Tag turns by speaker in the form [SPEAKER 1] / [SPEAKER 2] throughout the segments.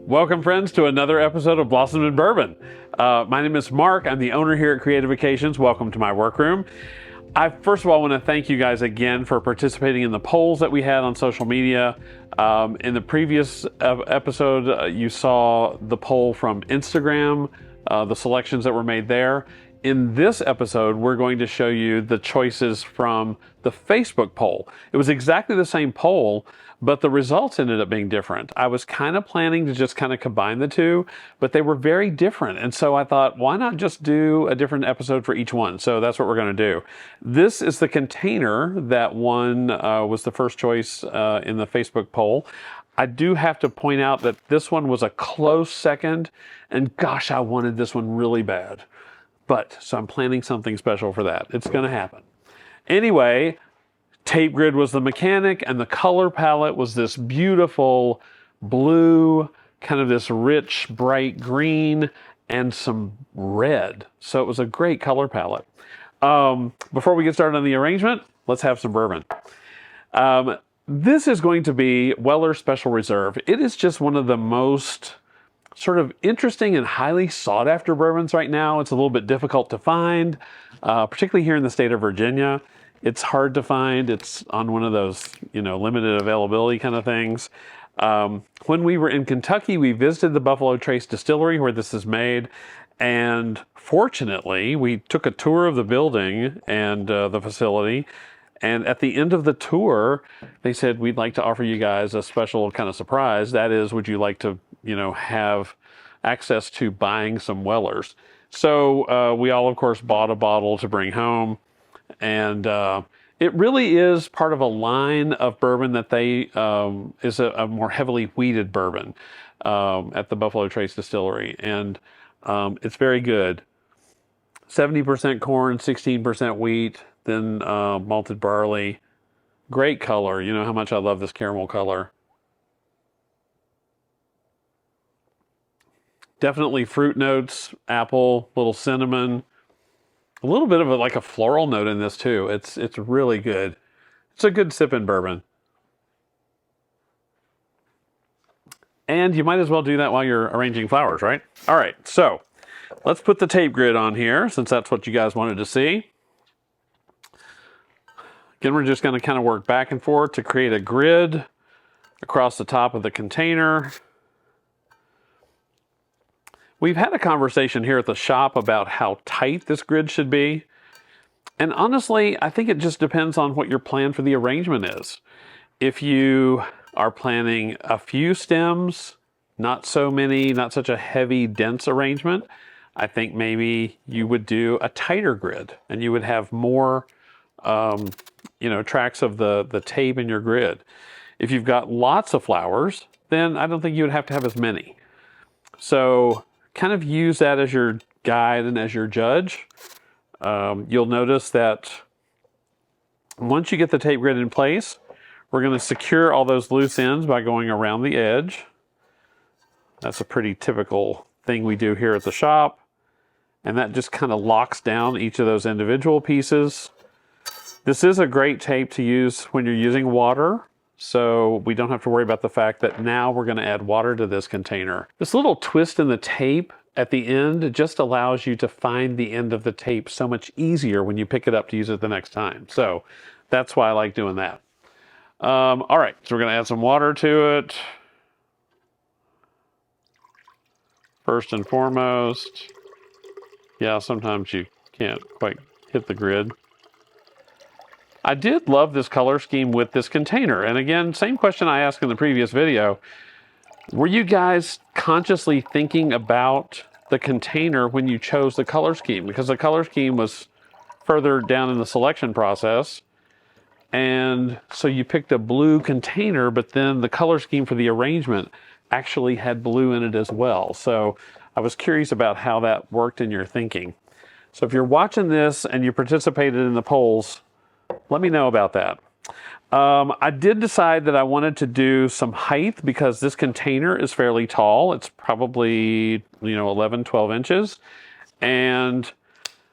[SPEAKER 1] Welcome, friends, to another episode of Blossoms and Bourbon. My name is Mark. I'm the owner here at Creative Occasions. Welcome to my workroom. I first of all want to thank you guys again for participating in the polls that we had on social media. In the previous episode, you saw the poll from Instagram, the selections that were made there. In this episode, we're going to show you the choices from the Facebook poll. It was exactly the same poll, but the results ended up being different. I was kind of planning to just kind of combine the two, but they were very different. And so I thought, why not just do a different episode for each one? So that's what we're going to do. This is the container that won, was the first choice in the Facebook poll. I do have to point out that this one was a close second, and gosh, I wanted this one really bad. So I'm planning something special for that. It's going to happen. Anyway, tape grid was the mechanic, and the color palette was this beautiful blue, kind of this rich, bright green, and some red. So it was a great color palette. Before we get started on the arrangement, let's have some bourbon. This is going to be Weller Special Reserve. It is just one of the most sort of interesting and highly sought after bourbons right now. It's a little bit difficult to find, particularly here in the state of Virginia. It's hard to find. It's on one of those, limited availability kind of things. When we were in Kentucky, we visited the Buffalo Trace Distillery where this is made. And fortunately, we took a tour of the building and the facility. And at the end of the tour, they said, we'd like to offer you guys a special kind of surprise. That is, would you like to, have access to buying some Wellers? So we all, of course, bought a bottle to bring home. And it really is part of a line of bourbon that they is a more heavily wheated bourbon at the Buffalo Trace Distillery. And it's very good. 70% corn, 16% wheat, then malted barley. Great color. You know how much I love this caramel color. Definitely fruit notes, apple, little cinnamon. A little bit of like a floral note in this too. It's really good. It's a good sipping bourbon. And you might as well do that while you're arranging flowers, right? All right, so let's put the tape grid on here since that's what you guys wanted to see. Again, we're just going to kind of work back and forth to create a grid across the top of the container. We've had a conversation here at the shop about how tight this grid should be. And honestly, I think it just depends on what your plan for the arrangement is. If you are planning a few stems, not so many, not such a heavy, dense arrangement, I think maybe you would do a tighter grid and you would have more tracks of the tape in your grid. If you've got lots of flowers, then I don't think you would have to have as many. So kind of use that as your guide and as your judge. You'll notice that once you get the tape grid in place, we're going to secure all those loose ends by going around the edge. That's a pretty typical thing we do here at the shop. And that just kind of locks down each of those individual pieces. This is a great tape to use when you're using water, so we don't have to worry about the fact that now we're going to add water to this container. This little twist in the tape at the end just allows you to find the end of the tape so much easier when you pick it up to use it the next time. So that's why I like doing that. All right, so we're going to add some water to it. First and foremost, yeah, sometimes you can't quite hit the grid. I did love this color scheme with this container. And again, same question I asked in the previous video. Were you guys consciously thinking about the container when you chose the color scheme? Because the color scheme was further down in the selection process. And so you picked a blue container, but then the color scheme for the arrangement actually had blue in it as well. So I was curious about how that worked in your thinking. So if you're watching this and you participated in the polls, let me know about that. I did decide that I wanted to do some height because this container is fairly tall. It's probably, 11, 12 inches. And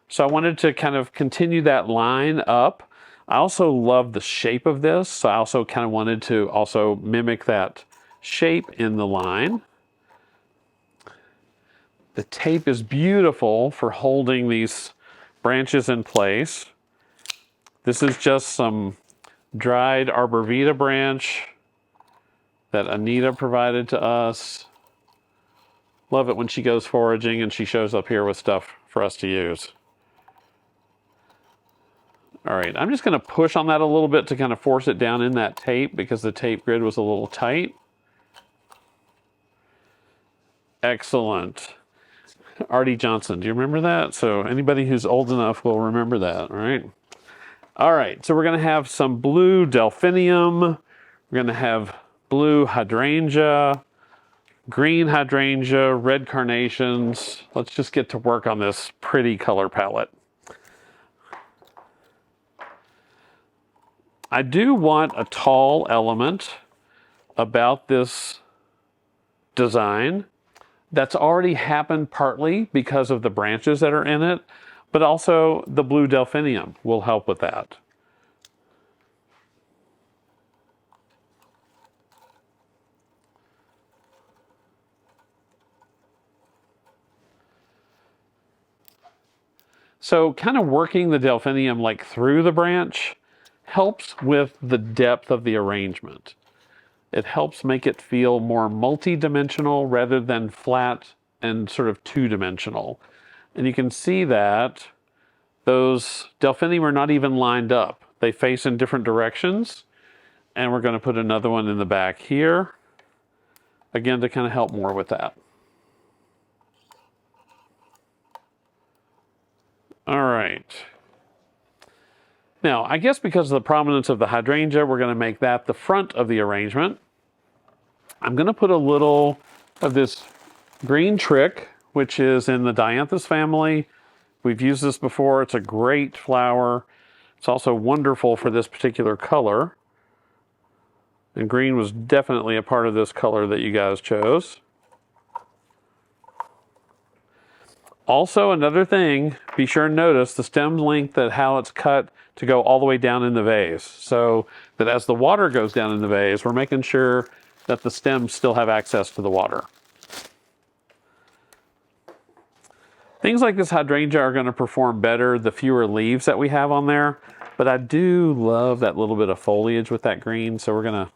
[SPEAKER 1] so I wanted to kind of continue that line up. I also love the shape of this. So I also kind of wanted to also mimic that shape in the line. The tape is beautiful for holding these branches in place. This is just some dried arborvitae branch that Anita provided to us. Love it when she goes foraging and she shows up here with stuff for us to use. All right, I'm just going to push on that a little bit to kind of force it down in that tape because the tape grid was a little tight. Excellent. Artie Johnson, do you remember that? So anybody who's old enough will remember that, right? All right, so we're going to have some blue Delphinium. We're going to have blue hydrangea, green hydrangea, red carnations. Let's just get to work on this pretty color palette. I do want a tall element about this design. That's already happened partly because of the branches that are in it, but also the blue Delphinium will help with that. So kind of working the Delphinium like through the branch helps with the depth of the arrangement. It helps make it feel more multi-dimensional rather than flat and sort of two-dimensional. And you can see that those Delphinium are not even lined up. They face in different directions. And we're going to put another one in the back here, again, to kind of help more with that. All right. Now, I guess because of the prominence of the hydrangea, we're going to make that the front of the arrangement. I'm going to put a little of this green trick, which is in the dianthus family. We've used this before. It's a great flower. It's also wonderful for this particular color. And green was definitely a part of this color that you guys chose. Also, another thing, be sure and notice the stem length, that how it's cut to go all the way down in the vase. So that as the water goes down in the vase, we're making sure that the stems still have access to the water. Things like this hydrangea are going to perform better the fewer leaves that we have on there, but I do love that little bit of foliage with that green, so we're going to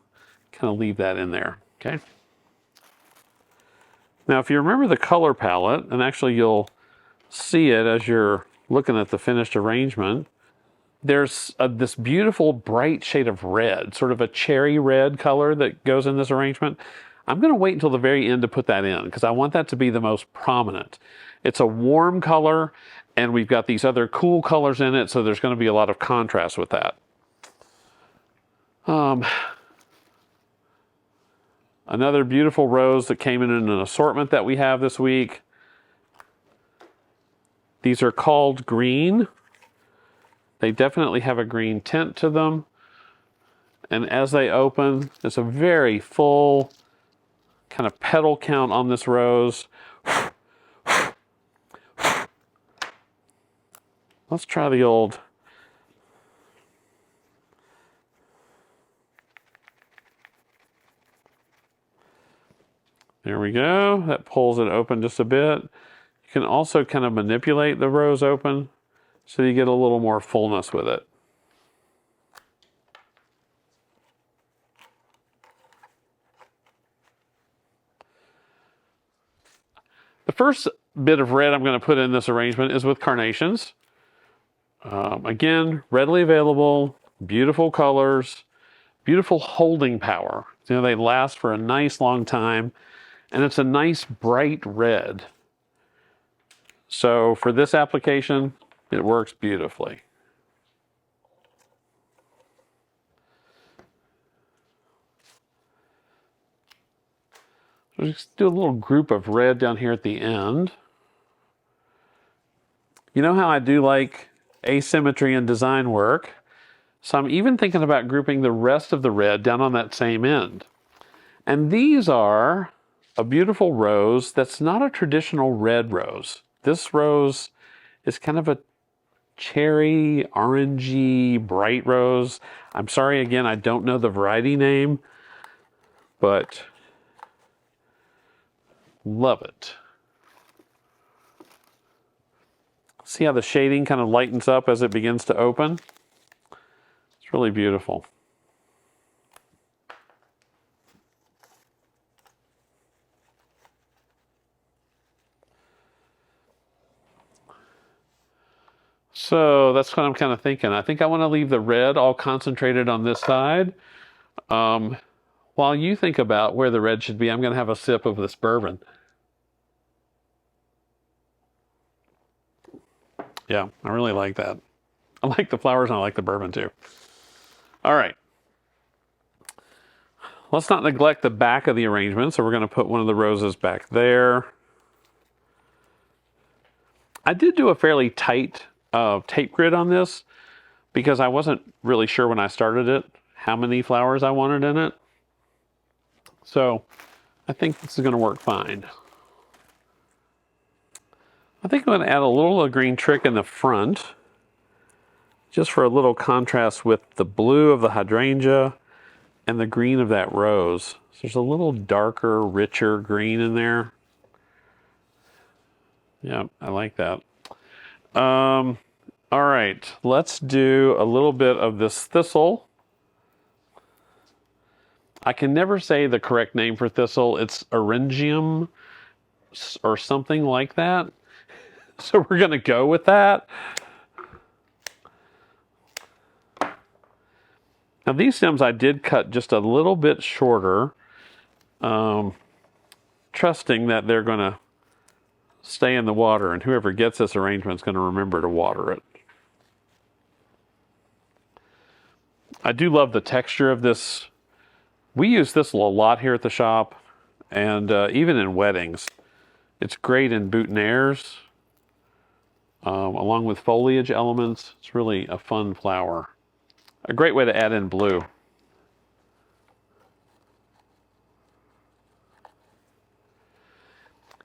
[SPEAKER 1] kind of leave that in there, okay? Now, if you remember the color palette, and actually you'll see it as you're looking at the finished arrangement, there's this beautiful bright shade of red, sort of a cherry red color that goes in this arrangement. I'm going to wait until the very end to put that in because I want that to be the most prominent. It's a warm color, and we've got these other cool colors in it, so there's going to be a lot of contrast with that. Another beautiful rose that came in an assortment that we have this week. These are called green. They definitely have a green tint to them. And as they open, it's a very full kind of petal count on this rose. Let's try the old. There we go. That pulls it open just a bit. You can also kind of manipulate the rose open so you get a little more fullness with it. The first bit of red I'm going to put in this arrangement is with carnations. Again, readily available, beautiful colors, beautiful holding power. You know, they last for a nice long time, and it's a nice bright red. So for this application, it works beautifully. So just do a little group of red down here at the end. You know how I do like asymmetry in design work? So I'm even thinking about grouping the rest of the red down on that same end. And these are a beautiful rose that's not a traditional red rose. This rose is kind of a cherry, orangey, bright rose. I'm sorry, again, I don't know the variety name, but love it. See how the shading kind of lightens up as it begins to open? It's really beautiful. So that's what I'm kind of thinking. I think I want to leave the red all concentrated on this side. While you think about where the red should be, I'm going to have a sip of this bourbon. Yeah, I really like that. I like the flowers and I like the bourbon too. All right. Let's not neglect the back of the arrangement. So we're going to put one of the roses back there. I did do a fairly tight tape grid on this because I wasn't really sure when I started it how many flowers I wanted in it. So I think this is going to work fine. I think I'm going to add a little green trick in the front just for a little contrast with the blue of the hydrangea and the green of that rose. So there's a little darker, richer green in there. Yeah, I like that. All right, let's do a little bit of this thistle. I can never say the correct name for thistle. It's Eryngium or something like that. So we're going to go with that. Now these stems I did cut just a little bit shorter, trusting that they're going to stay in the water, and whoever gets this arrangement is going to remember to water it. I do love the texture of this. We use thistle a lot here at the shop, and even in weddings. It's great in boutonnieres, along with foliage elements. It's really a fun flower. A great way to add in blue.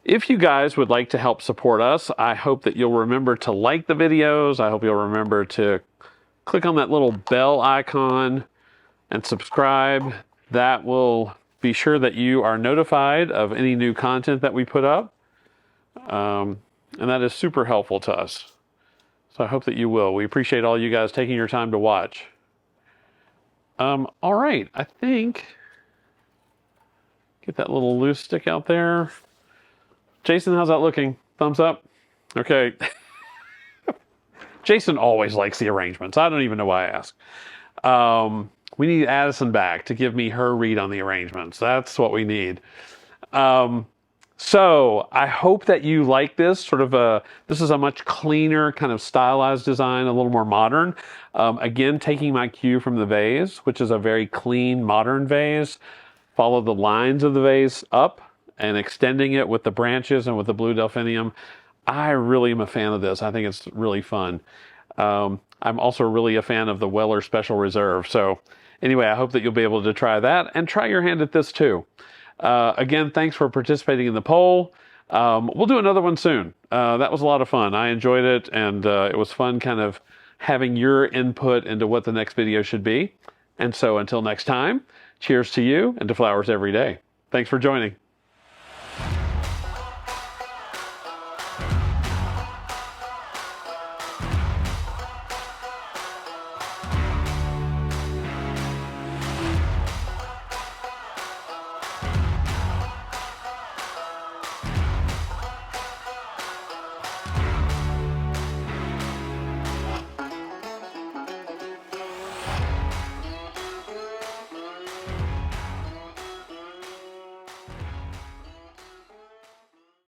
[SPEAKER 1] If you guys would like to help support us, I hope that you'll remember to like the videos. I hope you'll remember to click on that little bell icon and subscribe. That will be sure that you are notified of any new content that we put up. And that is super helpful to us. So I hope that you will. We appreciate all you guys taking your time to watch. All right, I think, get that little loose stick out there. Jason, how's that looking? Thumbs up? Okay. Jason always likes the arrangements. I don't even know why I ask. We need Addison back to give me her read on the arrangements. That's what we need. So I hope that you like this sort of this is a much cleaner kind of stylized design, a little more modern. Again, taking my cue from the vase, which is a very clean, modern vase. Follow the lines of the vase up and extending it with the branches and with the blue delphinium. I really am a fan of this. I think it's really fun. I'm also really a fan of the Weller Special Reserve. So anyway, I hope that you'll be able to try that and try your hand at this too. Again, thanks for participating in the poll. We'll do another one soon. That was a lot of fun. I enjoyed it, and it was fun kind of having your input into what the next video should be. And so until next time, cheers to you and to flowers every day. Thanks for joining.